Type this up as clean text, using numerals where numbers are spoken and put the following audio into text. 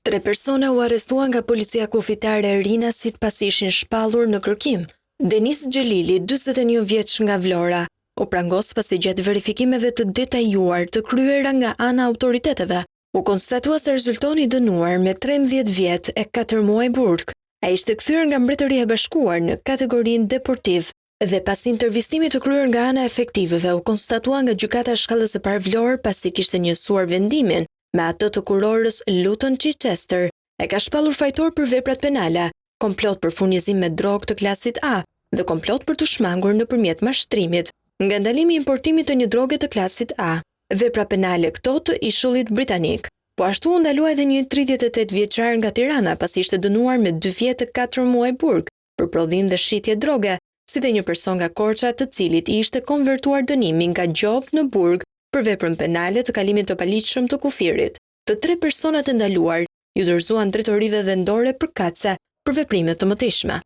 3 persona u arrestuan nga policia kufitare e Rinasit pasi ishin shpallur në kërkim. Denis Xhelili, 41 vjeç nga Vlora, u prangos pasi gjatë verifikimeve të detajuar të kryera nga ana autoriteteve, u konstatua se rezultoni dënuar me 13 vjet e 4 muaj burg. Ai ishte kthyer nga Mbretëria e Bashkuar në kategorinë deportiv dhe pas intervistimit të kryer nga ana efektiveve u konstatua nga gjykata e shkallës së parë Vlorë pasi kishte njësuar vendimin me atë të kurorës Luton Chichester, e ka shpallur fajtor për veprat penale, komplot për furnizim me drogë të klasit A dhe komplot për të shmangur nëpërmjet mashtrimit, nga ndalimi i importimit të një droge të klasit A, vepra penale këto të ishullit britanik. Po ashtu u ndalua edhe një 38 vjeçar nga Tirana pasi ishte dënuar me 2 vjet e 4 muaj burg për prodhim dhe shitje droge, si dhe një person nga Korça të cilit i ishte konvertuar dënimi nga gjop në burg për veprën penale të kalimit të paligjshëm të kufirit. Të 3 personat e ndaluar ju dorëzuan drejtorive vendore përkatëse për veprime të mëtejshme.